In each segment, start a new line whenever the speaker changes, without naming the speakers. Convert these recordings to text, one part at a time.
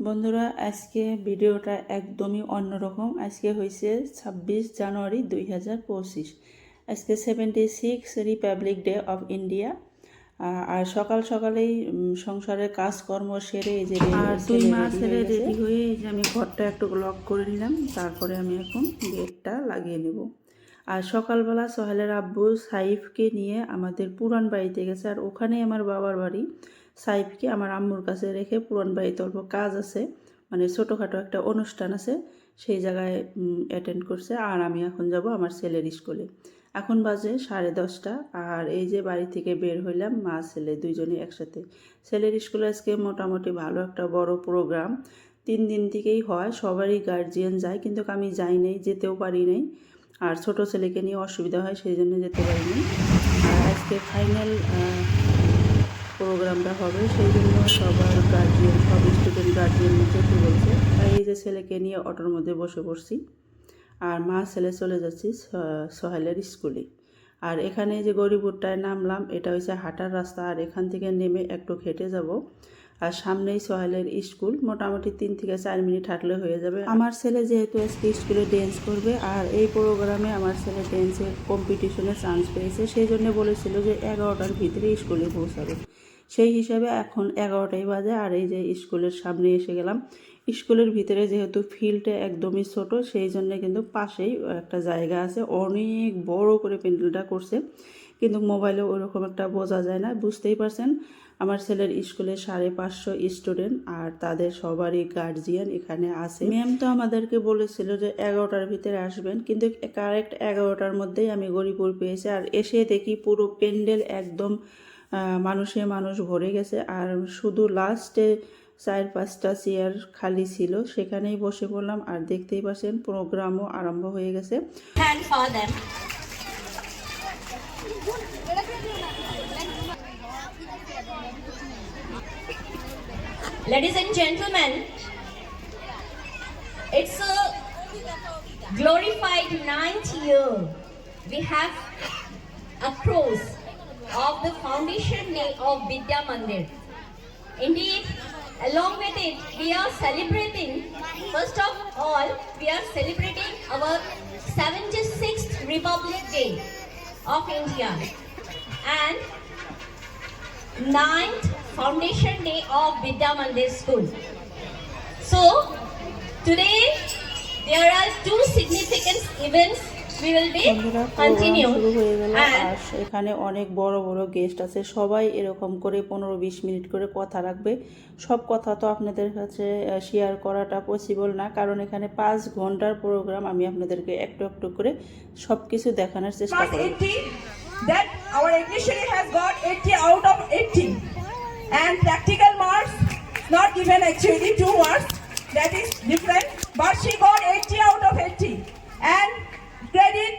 বন্ধুরা আজকে ভিডিওটা একদমই অন্যরকম। আজকে হয়েছে 26 জানুয়ারি 2025। আজকে 76 রিপাবলিক ডে অফ ইন্ডিয়া। আর সকাল সকালেই সংসারের কাজকর্ম সেরে এই যে 2 মাস রেডি হয়ে এই যে আমি ঘরটা একটু লক করে নিলাম। তারপরে আমি এখন গেটটা লাগিয়ে নেব। আর সকালবেলা সোহেলের আব্বু সাইফকে নিয়ে আমাদের পুরান বাড়িতে গেছে। আর ওখানেই আমার বাবার বাড়ি। সাইফকে আমার আম্মুর কাছে রেখে পুরান বাড়িতে অল্প কাজ আছে, মানে ছোটোখাটো একটা অনুষ্ঠান আছে, সেই জায়গায় অ্যাটেন্ড করছে। আর আমি এখন যাব আমার ছেলের স্কুলে। এখন বাজে 10:30। আর এই যে বাড়ি থেকে বের হইলাম মা ছেলে দুইজনে একসাথে। ছেলের স্কুলে আজকে মোটামুটি ভালো একটা বড় প্রোগ্রাম, 3 দিন থেকেই হয়, সবারই গার্জিয়ান যায়, কিন্তু আমি যাই নাই, যেতেও পারি নাই। আর ছোট ছেলেকে নিয়ে অসুবিধা হয়, সেই জন্য যেতে পারিনি। আর আজকে ফাইনাল প্রোগ্রামটা হবে, সেই জন্য সবার গার্জিয়ান, সব স্টুডেন্ট গার্জিয়ান যেতে বলছে। তাই এই যে ছেলেকে নিয়ে অটোর মধ্যে বসে পড়ছি। আর মা ছেলে চলে যাচ্ছি সোহেলের স্কুলে। আর এখানে যে গরিবুরটায় নামলাম, এটা হচ্ছে হাঁটার রাস্তা। আর এখান থেকে নেমে একটু হেঁটে যাব। আর সামনেই সোহেলের স্কুল, মোটামুটি 3 থেকে 4 মিনিট হাঁটলে হয়ে যাবে। আমার ছেলে যেহেতু আজকে স্কুলে ড্যান্স করবে, আর এই প্রোগ্রামে আমার ছেলে ড্যান্সের কম্পিটিশনে চান্স পেয়েছে, সেই জন্য বলেছিল যে 11টার ভিতরে স্কুলে পৌঁছাবে। সেই হিসাবে এখন 11টাই বাজে। আর এই যে স্কুলের সামনে এসে গেলাম। স্কুলের ভিতরে যেহেতু ফিল্ডটা একদমই ছোট, সেই জন্য কিন্তু পাশেই একটা জায়গা আছে, অনেক বড় করে প্যান্ডেলটা করছে, কিন্তু মোবাইলে ওরকম একটা বোঝা যায় না। বুঝতেই পারছেন, আমার ছেলের স্কুলে 550 স্টুডেন্ট আর তাদের সবারই গার্জিয়ান এখানে আছে। ম্যাম তো আমাদেরকে বলেছিল যে 11টার ভিতরে আসবেন, কিন্তু কারেক্ট 11টার মধ্যেই আমি গরিপুর পেয়েছি। আর এসে দেখি পুরো প্যান্ডেল একদম মানুষ ভরে গেছে। আর শুধু লাস্টে 4-5টা চেয়ার খালি ছিল, সেখানেই বসে পড়লাম। আর দেখতেই পাচ্ছেন প্রোগ্রামও আরম্ভ হয়ে গেছে।
Ladies and gentlemen, it's a glorified 9th year. We have across of the foundation day of Vidya Mandir. Indeed, along with it, we are celebrating, first of all, we are celebrating our 76th Republic Day of India and 9th Foundation Day of Vidya Mandir School. So, today there are 2 significant events we will be continue.
আর এখানে অনেক বড় বড় guest আছে, সবাই এরকম করে 15-20 minute করে কথা রাখবে। সব কথা তো আপনাদের কাছে শেয়ার করাটা পসিবল না, কারণ এখানে 5 ঘন্টার প্রোগ্রাম। আমি আপনাদেরকে একটু একটু করে সব কিছু দেখানোর চেষ্টা করব।
That our ignition has got 80 out of 80, and practical marks not given, actually 2 marks, that is different, but she got 80 out of 80, and credit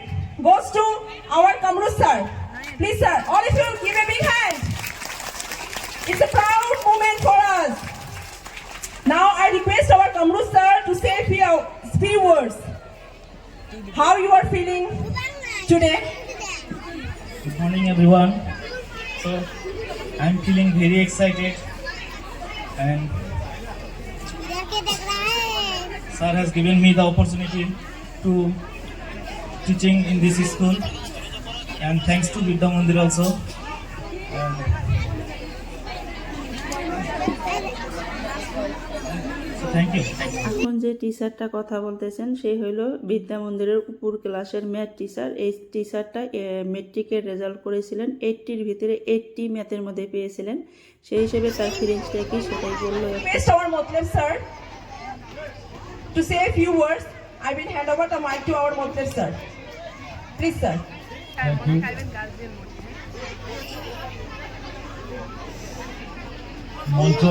goes to our Kamru sir. Please sir, all of you give a big hand. It's a proud moment for us. Now I request our Kamru sir to say few words. How you are feeling today?
Good morning everyone. So I'm feeling very excited, and sir has given me the opportunity to teaching in this school, and thanks to Vidya Mandir also. So thank you.
এখন যে টিচারটা কথা বলতেছেন সে হলো বিদ্যা মন্দিরের উপর ক্লাসের math teacher. এই টিচারটা মেট্রিকের রেজাল্ট করেছিলেন, 80-র ভিতরে 80 ম্যাথের মধ্যে পেয়েছিলেন। সেই হিসেবে তার ফিলিংসটা কি সেটাই বললো।
Our Motleb sir to say a few words. I will hand over the mic to our Motleb sir. Please sir.
Thank you. মঞ্চ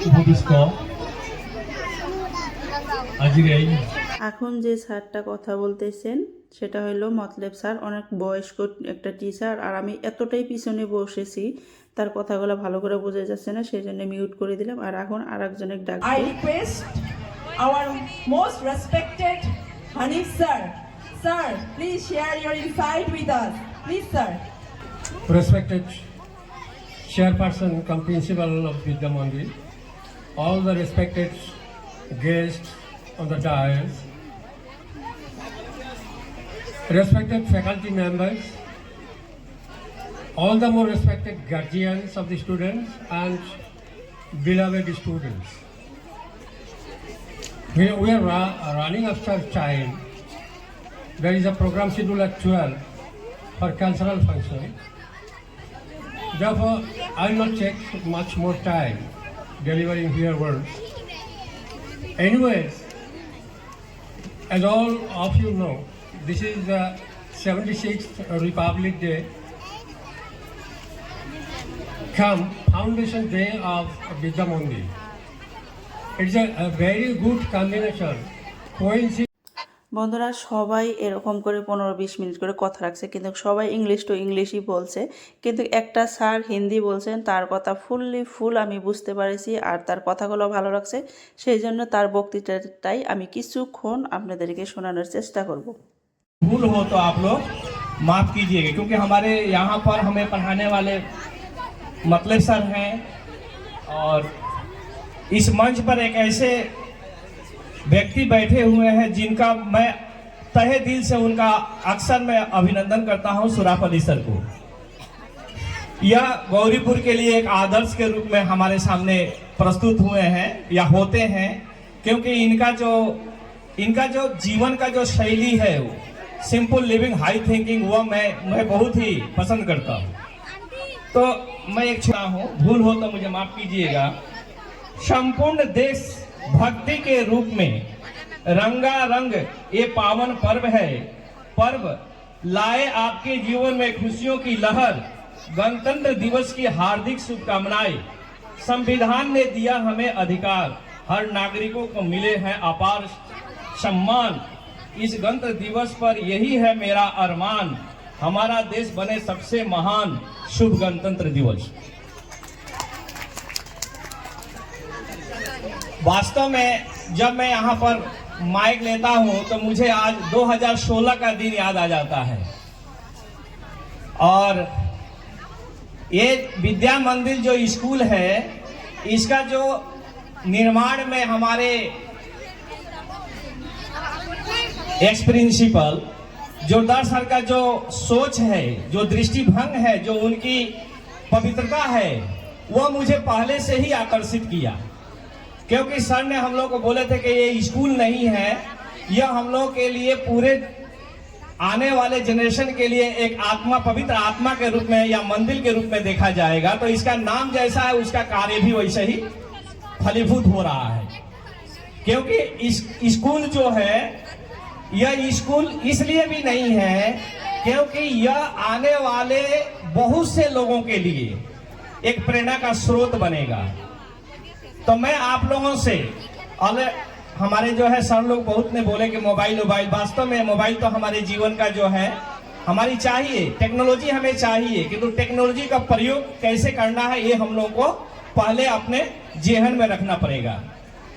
উপবিষ্ট
এখন যে স্যারটা কথা বলতেছেন সেটা হলো মতলেব স্যার, অনেক বয়স্ক একটা টিচার। আর আমি এতটাই পিছনে বসেছি, তার কথাগুলো ভালো করে বোঝা যাচ্ছে না, সেই জন্য মিউট করে দিলাম। আর এখন আরেকজনের ডাক।
I request our most respected Hanif sir. Sir, please share your insight with us. Please sir.
Respected Chairperson cum Principal of Vidya Mandir, all the respected guests on the dais, respected faculty members, all the more respected guardians of the students and beloved students. We are running after time. There is a program scheduled at 12 for cultural function. Therefore, I will not take much more time delivering here words. Anyways, as all of you know, this is the 76th Republic Day, come Foundation Day of Vidya Mandir. It's a very good combination, coincidence.
বন্ধুরা সবাই এরকম করে 15-20 minute করে কথা রাখছে, কিন্তু সবাই English to ইংলিশই বলছে, কিন্তু একটা স্যার হিন্দি বলছেন, তার কথা ফুল আমি বুঝতে পারছি আর তার কথাগুলো ভালো লাগছে, সেই জন্য তার বক্তৃতাটাই আমি কিছুক্ষণ আপনাদেরকে শোনানোর চেষ্টা করব।
भूल हो तो आप लोग माफ कीजिएगा, क्योंकि हमारे यहाँ पर हमें पढ़ाने वाले मतलब सर हैं और इस मंच पर एक ऐसे व्यक्ति बैठे हुए हैं जिनका मैं तहे दिल से उनका अक्सर मैं अभिनंदन करता हूं, सुराफ अली सर को। यह गौरीपुर के लिए एक आदर्श के रूप में हमारे सामने प्रस्तुत हुए हैं या होते हैं, क्योंकि इनका जो जीवन का जो शैली है, सिंपल लिविंग हाई थिंकिंग, वो मैं बहुत ही पसंद करता हूं। तो मैं एक छोटा हूं, भूल हो तो मुझे माफ कीजिएगा। संपूर्ण देश भक्ति के रूप में रंगारंग ये पावन पर्व है, पर्व लाए आपके जीवन में खुशियों की लहर। गणतंत्र दिवस की हार्दिक शुभकामनाएं। संविधान ने दिया हमें अधिकार, हर नागरिकों को मिले हैं अपार सम्मान। इस गणतंत्र दिवस पर यही है मेरा अरमान, हमारा देश बने सबसे महान। शुभ गणतंत्र दिवस। वास्तव में जब मैं यहाँ पर माइक लेता हूँ तो मुझे आज 2016 का दिन याद आ जाता है, और ये विद्या मंदिर जो स्कूल है, इसका जो निर्माण में हमारे एक्स प्रिंसिपल जोरदार सर का जो सोच है, जो दृष्टिभंग है, जो उनकी पवित्रता है, वह मुझे पहले से ही आकर्षित किया। क्योंकि सर ने हम लोग को बोले थे कि ये स्कूल नहीं है, यह हम लोग के लिए पूरे आने वाले जनरेशन के लिए एक आत्मा, पवित्र आत्मा के रूप में या मंदिर के रूप में देखा जाएगा। तो इसका नाम जैसा है उसका कार्य भी वैसे ही फलीभूत हो रहा है। क्योंकि इस स्कूल जो है, यह स्कूल इसलिए भी नहीं है क्योंकि यह आने वाले बहुत से लोगों के लिए एक प्रेरणा का स्रोत बनेगा। तो मैं आप लोगों से, हमारे जो है सर लोग बहुत ने बोले कि मोबाइल, वास्तव में मोबाइल तो हमारे जीवन का जो है हमारी चाहिए, टेक्नोलॉजी हमें चाहिए, किंतु टेक्नोलॉजी का प्रयोग कैसे करना है ये हम लोग को पहले अपने जेहन में रखना पड़ेगा।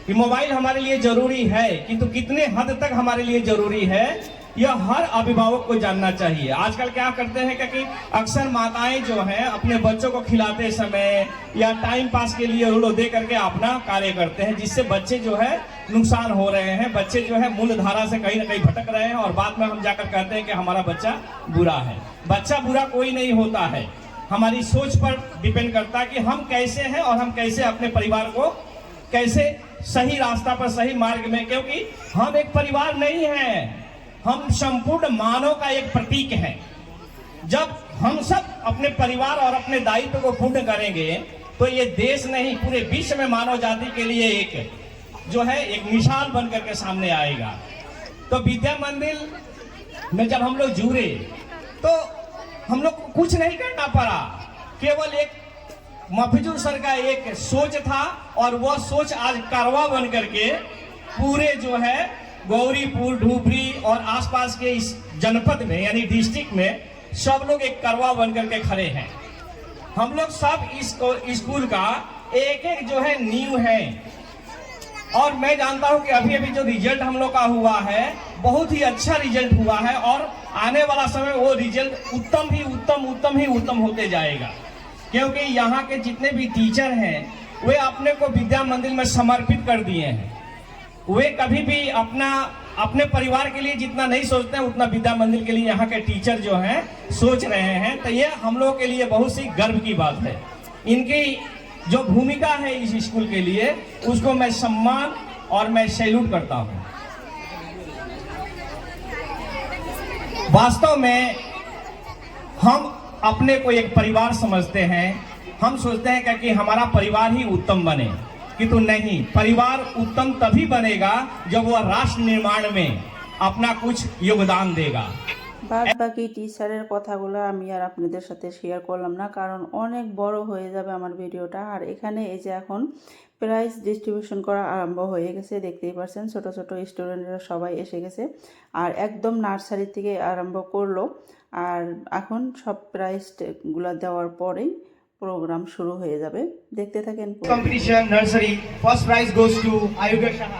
कि मोबाइल हमारे लिए जरूरी है, किंतु कितने हद तक हमारे लिए जरूरी है यह हर अभिभावक को जानना चाहिए। आजकल क्या करते हैं कि अक्सर माताएं जो हैं अपने बच्चों को खिलाते समय या टाइम पास के लिए उलो दे करके अपना कार्य करते हैं, जिससे बच्चे जो है नुकसान हो रहे हैं, बच्चे जो है मूल धारा से कहीं ना कहीं भटक रहे हैं, और बाद में हम जाकर कहते हैं कि हमारा बच्चा बुरा है। बच्चा बुरा कोई नहीं होता है, हमारी सोच पर डिपेंड करता है कि हम कैसे हैं और हम कैसे अपने परिवार को कैसे सही रास्ता पर, सही मार्ग में, क्योंकि हम एक परिवार नहीं है, हम संपूर्ण मानव का एक प्रतीक है। जब हम सब अपने परिवार और अपने दायित्व को पूर्ण करेंगे तो ये देश नहीं पूरे विश्व में मानव जाति के लिए एक जो है एक मिसाल बन करके सामने आएगा। तो विद्या मंदिर में जब हम लोग जुड़े तो हम लोग को कुछ नहीं करना पड़ा, केवल एक मफिजुल सर का एक सोच था, और वह सोच आज कारवा बन करके पूरे जो है गौरीपुर, धुबरी और आसपास के इस जनपद में यानी डिस्ट्रिक्ट में सब लोग एक करवा बन करके खड़े हैं। हम लोग सब इस स्कूल का एक एक जो है नींव है, और मैं जानता हूं कि अभी अभी जो रिजल्ट हम लोग का हुआ है बहुत ही अच्छा रिजल्ट हुआ है, और आने वाला समय वो रिजल्ट उत्तम होते जाएगा। क्योंकि यहाँ के जितने भी टीचर हैं वे अपने को विद्या मंदिर में समर्पित कर दिए हैं। वे कभी भी अपने परिवार के लिए जितना नहीं सोचते हैं उतना विद्या मंदिर के लिए यहाँ के टीचर जो हैं सोच रहे हैं। तो ये हम लोग के लिए बहुत सी गर्व की बात है। इनकी जो भूमिका है इस स्कूल के लिए उसको मैं सम्मान और मैं सैल्यूट करता हूँ। वास्तव में हम अपने को एक परिवार समझते हैं। हम सोचते हैं कि हमारा परिवार ही उत्तम बने, किंतु नहीं, परिवार उत्तम तभी बनेगा जब वह राष्ट्र निर्माण में अपना कुछ योगदान देगा।
বাদ বাকি টিচারের কথাগুলো আমি আর আপনাদের সাথে শেয়ার করলাম না, কারণ অনেক বড় হয়ে যাবে আমার ভিডিওটা। আর এখানে এই যে এখন প্রাইজ ডিস্ট্রিবিউশন করা আরম্ভ হয়ে গেছে, দেখতেই পাচ্ছেন ছোট ছোট স্টুডেন্টরা সবাই এসে গেছে। আর একদম নার্সারি থেকে আরম্ভ করলো, আর এখন সব প্রাইজগুলো দেওয়ার পরেই প্রোগ্রাম শুরু হয়ে যাবে। দেখতে থাকেন।
Competition nursery. First prize goes to Ayuga Shah.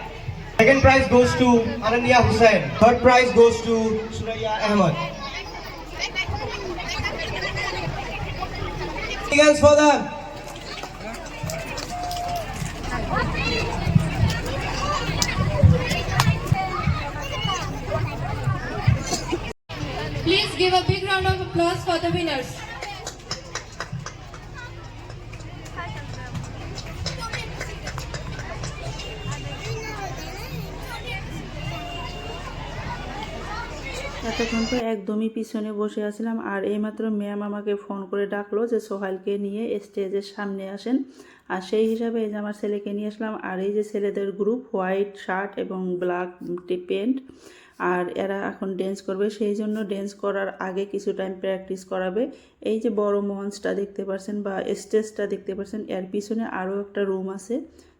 Second prize goes to Ananya Hussain. Third prize goes to Suraya Ahmed. Hands for them.
Please give a big round of applause for the winners.
এতক্ষণ তো একদমই পিছনে বসে আছিলাম, আর এইমাত্র ma'am আমাকে phone করে ডাকলো যে সোহাইলকে নিয়ে স্টেজের সামনে আসেন। আর সেই হিসাবে এই যে আমার ছেলেকে নিয়ে আসলাম। আর এই যে ছেলেদের গ্রুপ, হোয়াইট শার্ট এবং ব্ল্যাক প্যান্ট, আর এরা এখন ড্যান্স করবে। সেই জন্য ড্যান্স করার আগে কিছু টাইম প্র্যাকটিস করাবে। এই যে বড় মঞ্চটা দেখতে পাচ্ছেন বা স্টেজটা দেখতে পাচ্ছেন, এর পিছনে আরও একটা রুম আছে,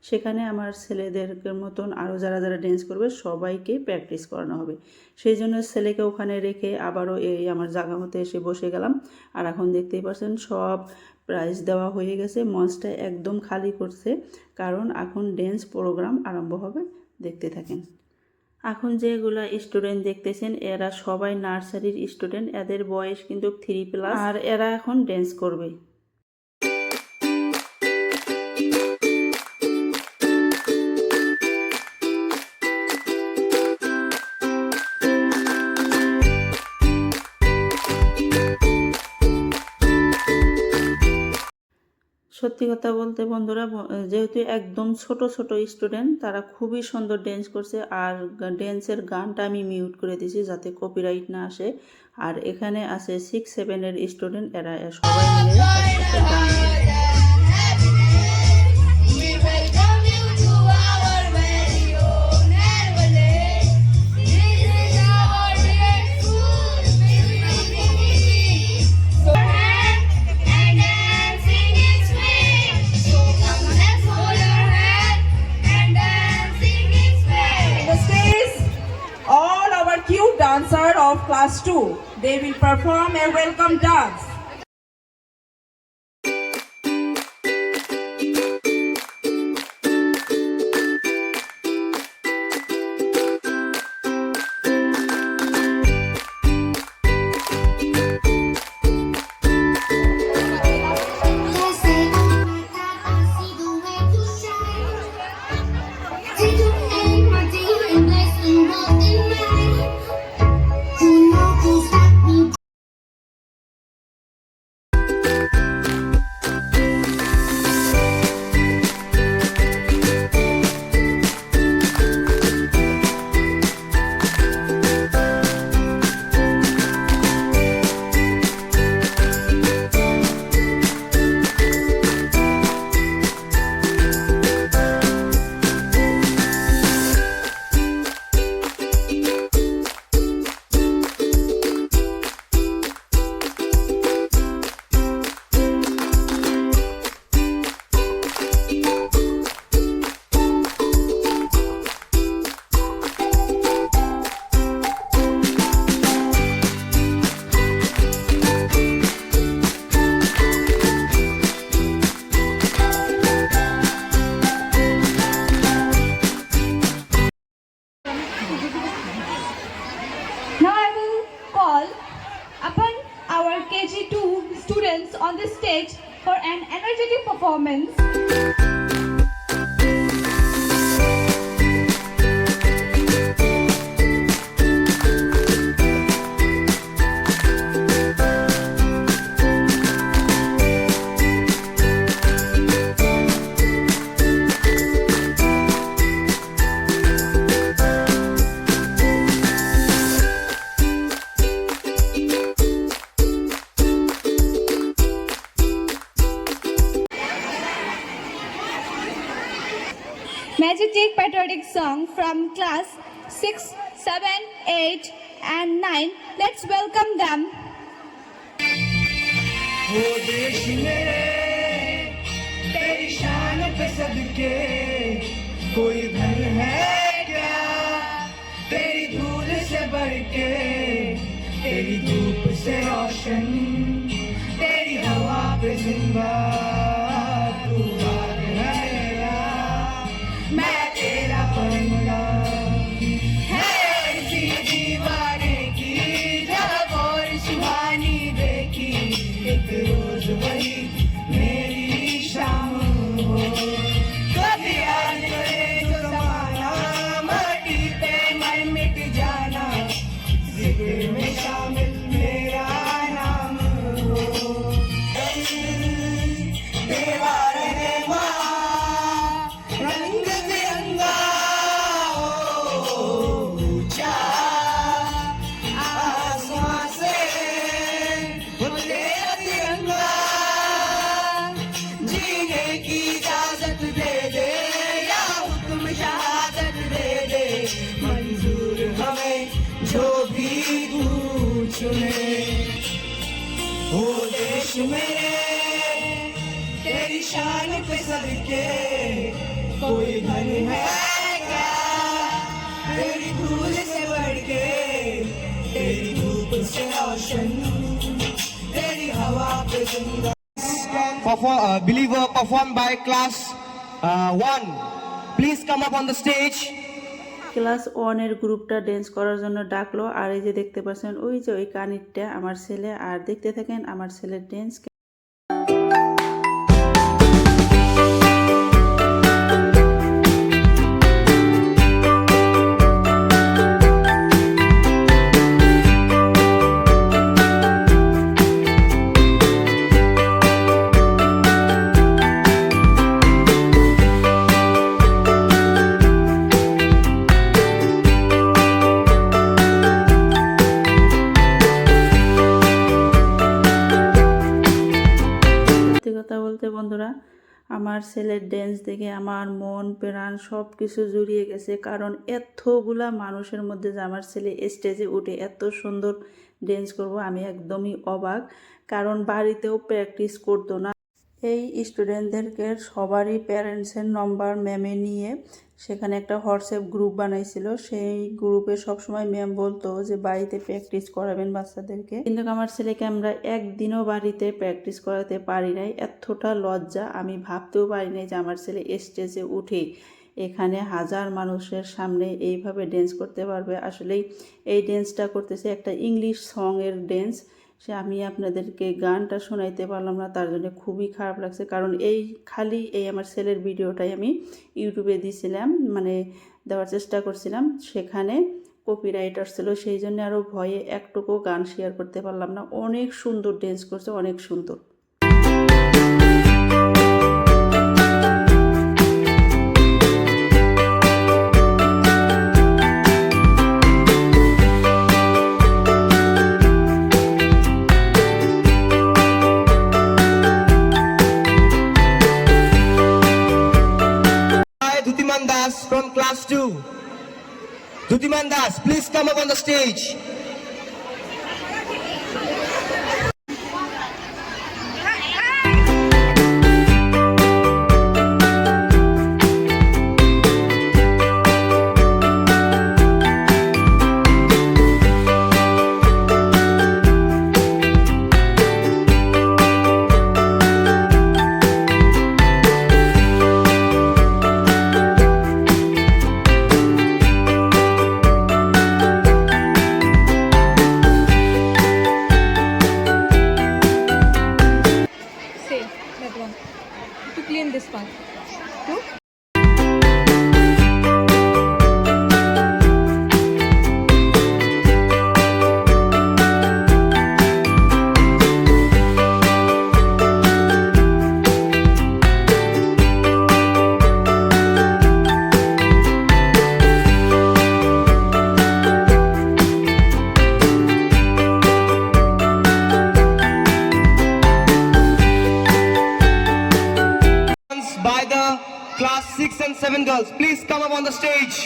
সেখানে আমার ছেলেদের মতন আরও যারা যারা ড্যান্স করবে সবাইকে প্র্যাকটিস করানো হবে। সেই জন্য ছেলেকে ওখানে রেখে আবারও এই আমার জায়গা মতো এসে বসে গেলাম। আর এখন দেখতেই পাচ্ছেন সব প্রাইজ দেওয়া হয়ে গেছে, মঞ্চটা একদম খালি করছে, কারণ এখন ড্যান্স প্রোগ্রাম আরম্ভ হবে। দেখতে থাকেন। এখন যেগুলা স্টুডেন্ট দেখতেছেন এরা সবাই নার্সারির স্টুডেন্ট, এদের বয়স কিন্তু 3+, আর এরা এখন ড্যান্স করবে। সত্যি কথা বলতে বন্ধুরা, যেহেতু একদম ছোট ছোট স্টুডেন্ট, তারা খুবই সুন্দর ড্যান্স করছে। আর ড্যান্সের গানটা আমি মিউট করে দিয়েছি যাতে কপিরাইট না আসে। আর এখানে আছে 6-7 স্টুডেন্ট, এরা সবাই মিলে একসাথে গান গায়।
Dancer of class 2. They will perform a welcome dance.
KG2 students on the stage for an energetic performance. basic patriotic song from class 6, 7, 8 and 9. Let's welcome them.
वो देश मेरे तेरी शान पे सदके कोई धन है क्या तेरी धूल से बढ़ के तेरी धूप से रोशन तेरी हवा पे जिंदा तू बाग है मेरा मैं तेरा परिंदा है इसी दीवाने की जब और सुहानी देखी एक रोज वही मेरी शाम हो कभी याद करे जो जमाना माटी पे मर मिट जाना जिक्र में शामिल मेरा नाम हो देवा रहे माँ रंग बिरंगा हो ऊंचा आसमां से उतरे तिरंगा जीने की इजाजत दे दे या हुक्म शहादत दे दे मंजूर हमें जो भी तू चुने ओ देश मेरे तेरी शान पे सदके कोई धन है क्या तेरी धूल से बढ़ के तेरी धूप से रोशन तेरी हवा पे जिंदा
believer performed by class 1. Please come up on the stage.
Class 1-এর গ্রুপটা ড্যান্স করার জন্য ডাকলো। আর এই যে দেখতে পাচ্ছেন ওই যে ওই কানিরটা আমার ছেলে। আর দেখতে থাকেন আমার ছেলের ড্যান্স। কথা বলতে বন্ধুরা আমার ছেলের ড্যান্স দেখে আমার মন প্রাণ সব কিছু জুড়িয়ে গেছে। কারণ এতগুলা মানুষের মধ্যে যে আমার ছেলে স্টেজে উঠে এত সুন্দর ড্যান্স করব আমি একদমই অবাক। কারণ বাড়িতেও প্র্যাকটিস করতো না। এই স্টুডেন্টদেরকে সবারই প্যারেন্টসের নম্বর ম্যামে নিয়ে সেখানে একটা হোয়াটসঅ্যাপ গ্রুপ বানাইছিল। সেই গ্রুপে সবসময় ম্যাম বলতো যে বাড়িতে প্র্যাকটিস করাবেন বাচ্চাদেরকে। কিন্তু আমার ছেলেকে আমরা একদিনও বাড়িতে প্র্যাকটিস করাতে পারি নাই। এতটা লজ্জা, আমি ভাবতেও পারি নাই যে আমার ছেলে স্টেজে উঠে এখানে হাজার মানুষের সামনে এইভাবে ড্যান্স করতে পারবে। আসলেই এই ড্যান্সটা করতেছে একটা ইংলিশ সংয়ের ড্যান্স। সে আমি আপনাদেরকে গানটা শোনাইতে পারলাম না, তার জন্য খুবই খারাপ লাগছে। কারণ এই আমার ছেলের ভিডিওটাই আমি ইউটিউবে দিয়েছিলাম, মানে দেওয়ার চেষ্টা করছিলাম, সেখানে কপিরাইট আসছিল, সেই জন্য আরও ভয়ে একটুকু গান শেয়ার করতে পারলাম না। অনেক সুন্দর ড্যান্স করছে, অনেক সুন্দর।
Dhutiman Das from class 2. Dhutiman Das, please come up on the stage. 7 girls, please come up on the stage.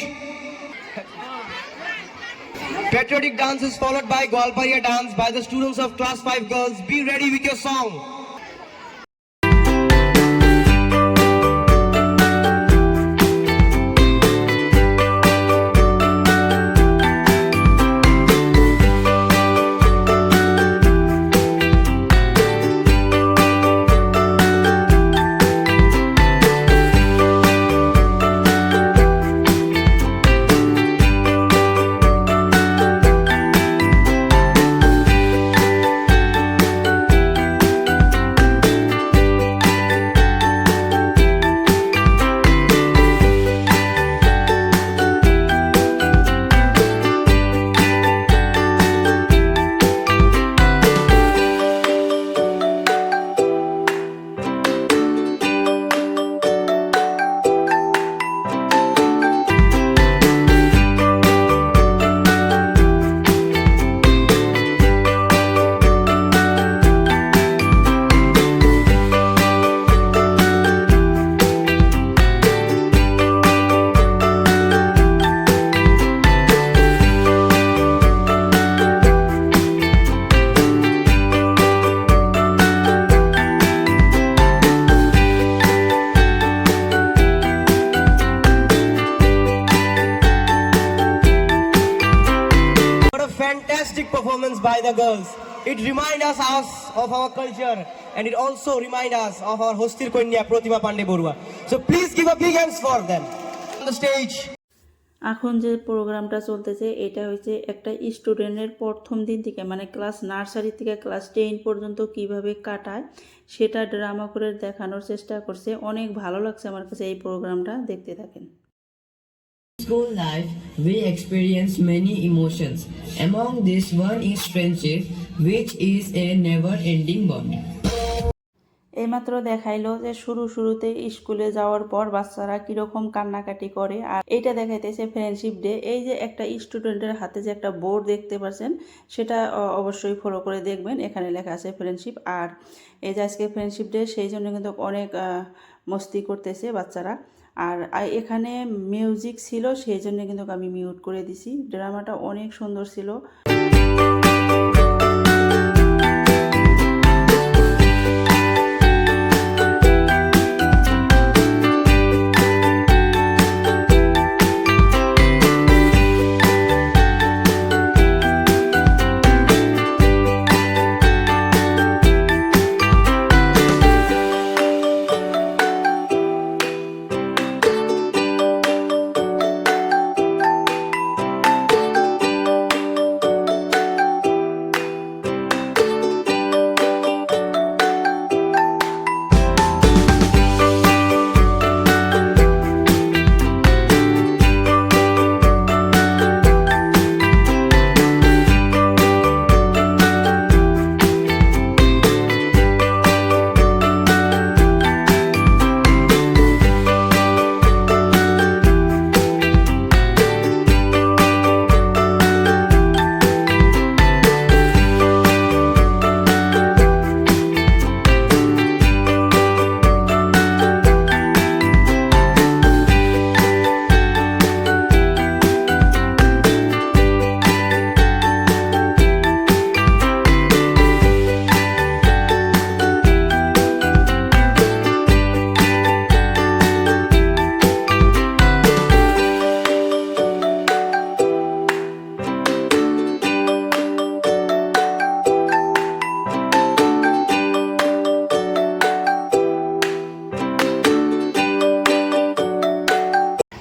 Patriotic dance is followed by Gwalparia dance by the students of class 5 girls. Be ready with your song. Fantastic performance by the girls. It reminds us of our culture and it also reminds us of our Hostir Konya Pratima Pandey Borua. So please give a big hands for them on the stage.
এখন যে প্রোগ্রামটা চলতেছে এটা হচ্ছে একটা স্টুডেন্টের প্রথম দিন থেকে মানে ক্লাস নার্সারি থেকে ক্লাস 10 পর্যন্ত কিভাবে কাটায় সেটা ড্রামা করে দেখানোর চেষ্টা করছে। অনেক ভালো লাগছে আমার কাছে এই প্রোগ্রামটা, দেখতে থাকেন।
School life, we experience many emotions. Among these, one is friendship, which is a never-ending bond.
এইমাত্র দেখাইলো যে শুরুতে স্কুলে যাওয়ার পর বাচ্চারা কিরকম কান্নাকাটি করে, আর এটা দেখাইতেছে ফ্রেন্ডশিপ ডে। এই যে একটা স্টুডেন্টের হাতে যে একটা বোর্ড দেখতে পাচ্ছেন সেটা অবশ্যই ফলো করে দেখবেন, এখানে লেখা আছে ফ্রেন্ডশিপ। আর এই যে আজকে ফ্রেন্ডশিপ ডে সেই জন্য কিন্তু অনেক মস্তি করতেছে বাচ্চারা। আর এখানে মিউজিক ছিল সেই জন্য কিন্তু আমি মিউট করে দিছি। ড্রামাটা অনেক সুন্দর ছিল।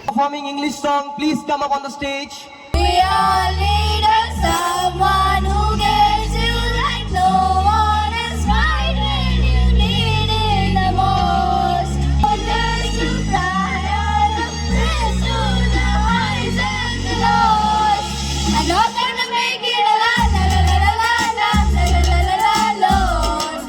Performing English song, please come up on the stage.
We all need someone who gets you like no one is right when you need it the most. Just to fly out of this to the highs and the lows. I'm not gonna make it alone, la la la la la la la la la la alone.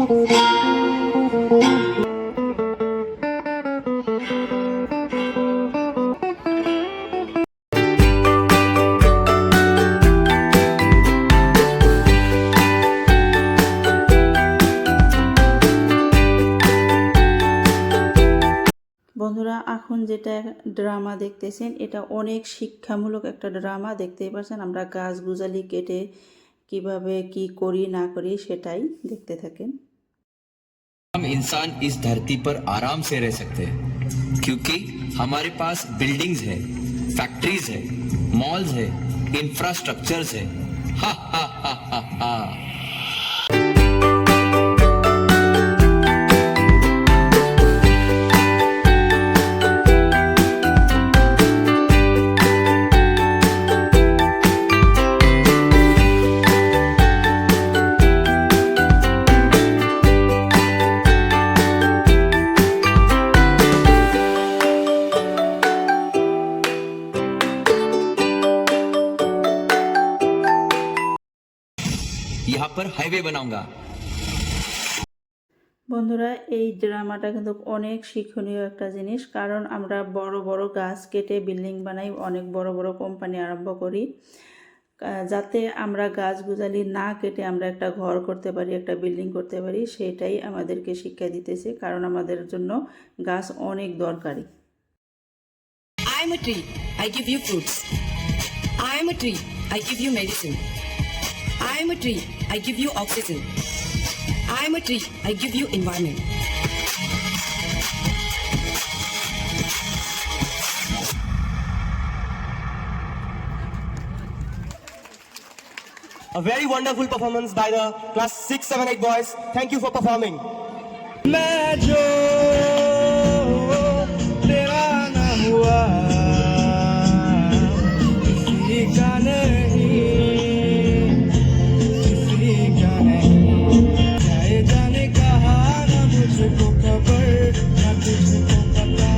বন্ধুরা এখন যেটা drama দেখতেছেন এটা অনেক শিক্ষামূলক একটা drama. দেখতেই পাচ্ছেন আমরা গাছ গুজালি কেটে কিভাবে কি করি না করি সেটাই দেখতে থাকেন।
हम इंसान इस धरती पर आराम से रह सकते हैं क्योंकि हमारे पास बिल्डिंग्स है, फैक्ट्रीज है, मॉल्स है, इंफ्रास्ट्रक्चर्स है। हा हा हा हा हा। यहाँ पर हाईवे बनाऊंगा।
বন্ধুরা এই ড্রামাটা কিন্তু অনেক শিক্ষণীয় একটা জিনিস, কারণ আমরা বড় বড় গাছ কেটে বিল্ডিং বানাই, অনেক বড় বড় কোম্পানি আরম্ভ করি, যাতে আমরা গাছ গুজালি না কেটে আমরা একটা ঘর করতে পারি, একটা বিল্ডিং করতে পারি, সেটাই আমাদেরকে শিক্ষা দিতেছে, কারণ আমাদের জন্য গাছ অনেক দরকারি।
I am a tree, I give you fruits. I am a tree, I give you medicine. I am a tree, I give you oxygen. I am a tree, I give you environment.
A very wonderful performance by the class 6, 7, 8 boys. Thank you for performing.
मैं जो तेरा ना हुआ किसी का नहीं, किसी का नहीं, जाए जाने कहा ना मुझको खबर ना तुझको पता।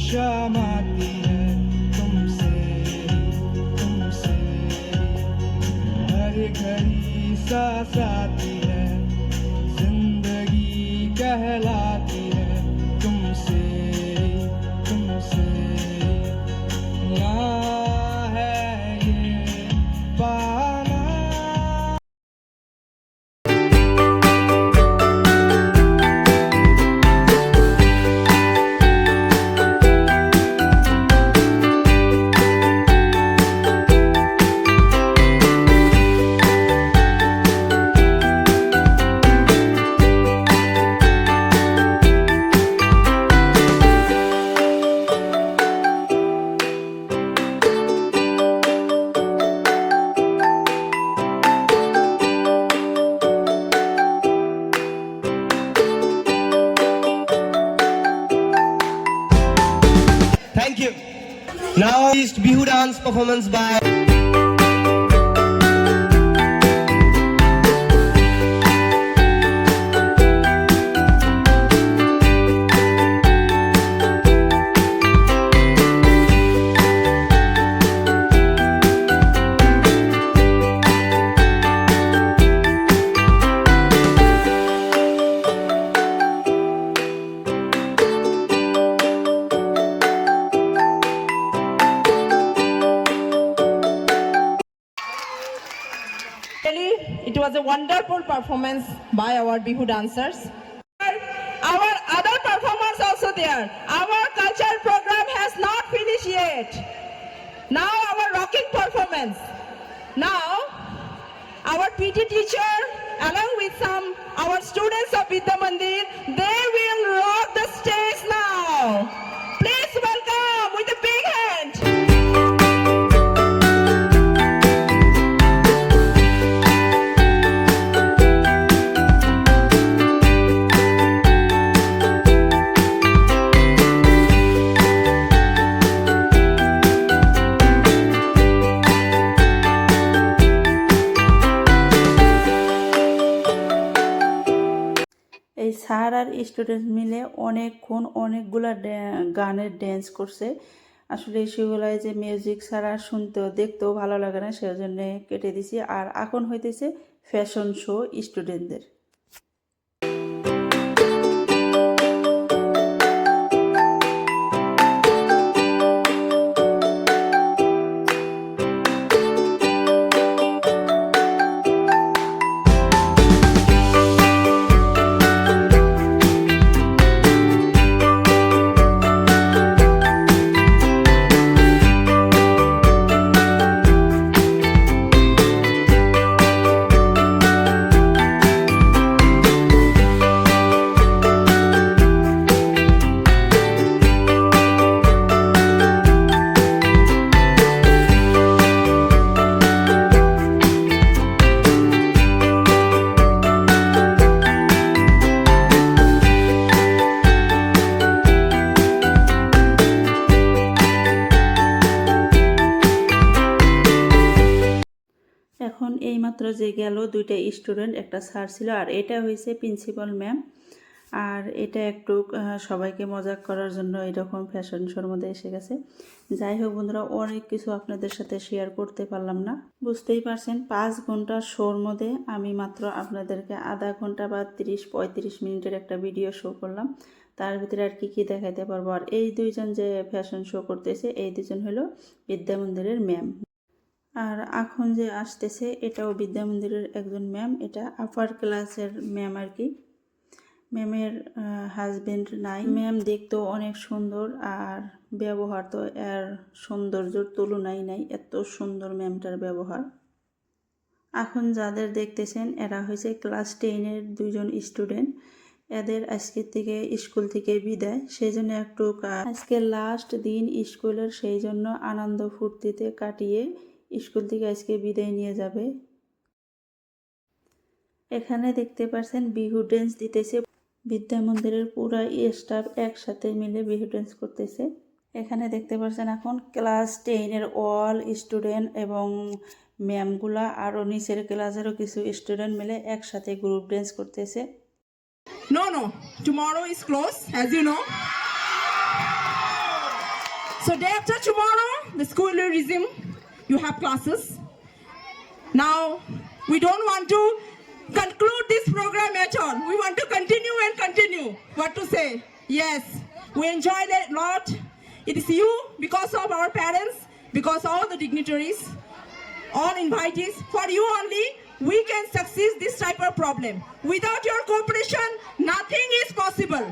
शाम आती है तुमसे, तुमसे हर घड़ी सांस आती है, जिंदगी कहलाती है तुमसे, तुमसे ना है ये पाना।
Thank you. Now is Bihu dance performance by
It was a wonderful performance by our Bihu dancers. Our other performers also there. Our cultural program has not finished yet. Now our rocking performance. Now our PT teacher along with our students of Vidya Mandir, they will rock the stage now. Please welcome with a big hand.
এই sir আর student মিলে অনেকক্ষণ অনেকগুলা গানের dance করছে। আসলে সেগুলাই যে music ছাড়া শুনতেও দেখতেও ভালো লাগে না, সেজন্য কেটে দিছি। আর এখন হইতেছে ফ্যাশন শো স্টুডেন্টদের। এখন এইমাত্র যে গেল দুইটা স্টুডেন্ট, একটা স্যার ছিল, আর এটা হয়েছে প্রিন্সিপাল ম্যাম। আর এটা একটু সবাইকে মজাক করার জন্য এরকম ফ্যাশন শোর মধ্যে এসে গেছে। যাই হোক বন্ধুরা, অনেক কিছু আপনাদের সাথে শেয়ার করতে পারলাম না, বুঝতেই পারছেন। 5 ঘন্টার শোর মধ্যে আমি মাত্র আপনাদেরকে আধা ঘন্টা বা 30-35 মিনিটের একটা ভিডিও শো করলাম। তার ভিতরে আর কি দেখাইতে পারবো। আর এই দুইজন যে ফ্যাশন শো করতেছে, এই দুজন হলো বিদ্যা মন্দিরের ম্যাম। আর এখন যে আসতেছে এটাও বিদ্যা মন্দিরের একজন ম্যাম, এটা আপার ক্লাসের ম্যাম আর কি। ম্যামের হাজবেন্ড নাই। ম্যাম দেখতেও অনেক সুন্দর, আর ব্যবহার তো এর সৌন্দর্যর তুলনাই নাই, এত সুন্দর ম্যামটার ব্যবহার। এখন যাদের দেখতেছেন এরা হয়েছে ক্লাস 10-এর দুইজন স্টুডেন্ট। এদের আজকের থেকে স্কুল থেকে বিদায়, সেই জন্য একটু আজকে লাস্ট দিন স্কুলের, সেই জন্য আনন্দ ফুর্তিতে কাটিয়ে স্কুল থেকে আজকে বিদায় নিয়ে যাবে। এখানে দেখতে পাচ্ছেন বিহু ড্যান্স দিতেছে, বিদ্যা মন্দিরের পুরা স্টাফ একসাথে মিলে বিহু ড্যান্স করতেছে। এখানে দেখতে পাচ্ছেন এখন ক্লাস 10-এর অল স্টুডেন্ট এবং ম্যামগুলা আরও নিচের ক্লাসেরও কিছু স্টুডেন্ট মিলে একসাথে গ্রুপ ড্যান্স করতেছে।
No, tomorrow is closed, as you know. So day after tomorrow, the school will resume. You have classes. Now, we don't want to conclude this program at all. We want to continue and continue. What to say? Yes, we enjoyed it a lot. It is you, because of our parents, because all the dignitaries, all invitees, for you only, we can succeed this type of problem. Without your cooperation, nothing is possible.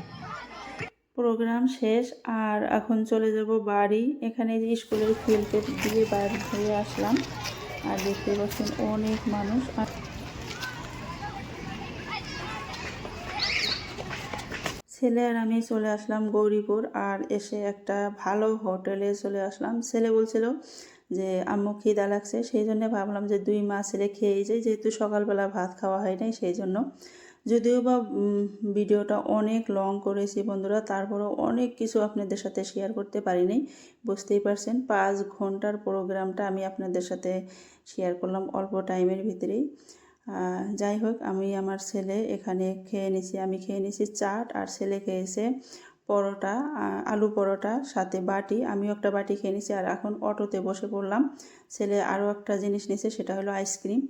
Programme শেষ, আর এখন চলে যাব বাড়ি। এখানে যে স্কুলের ফিল্ডে দিয়ে বাইরে হয়ে আসলাম, আর দেখতে পাচ্ছেন অনেক মানুষ। ছেলে আর আমি চলে আসলাম গৌরীপুর, আর এসে একটা ভালো হোটেলে চলে আসলাম। ছেলে বলছিল যে আম্মু খিদা লাগছে, সেই জন্য ভাবলাম যে 2 মা ছেলে খেয়েই যাই, যেহেতু সকালবেলা ভাত খাওয়া হয় নাই সেই জন্য। যদিও বা ভিডিওটা অনেক লং করেছি বন্ধুরা, তারপরেও অনেক কিছু আপনাদের সাথে শেয়ার করতে পারি নাই, বুঝতেই পারছেন। 5 ঘন্টার প্রোগ্রামটা আমি আপনাদের সাথে শেয়ার করলাম অল্প টাইমের ভিতরেই। যাই হোক, আমি আমার ছেলে এখানে খেয়ে নিছি। আমি খেয়ে নিছি চাট, আর ছেলে খেয়েছে পরোটা, আলু পরোটা সাথে বাটি। আমিও একটা বাটি খেয়ে নিছি। আর এখন অটোতে বসে পড়লাম। ছেলে আরও একটা জিনিস নিছে, সেটা হলো আইসক্রিম।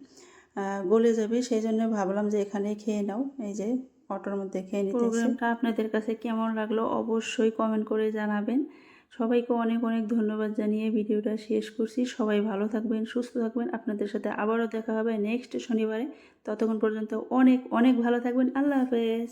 গলে যাবে, সেই জন্য ভাবলাম যে এখানে খেয়ে নাও, এই যে অটোর মধ্যে খেয়ে নিতে। প্রোগ্রামটা আপনাদের কাছে কেমন লাগলো অবশ্যই কমেন্ট করে জানাবেন। সবাইকে অনেক অনেক ধন্যবাদ জানিয়ে ভিডিওটা শেষ করছি। সবাই ভালো থাকবেন, সুস্থ থাকবেন। আপনাদের সাথে আবারও দেখা হবে নেক্সট শনিবারে। ততক্ষণ পর্যন্ত অনেক অনেক ভালো থাকবেন। আল্লাহ হাফেজ।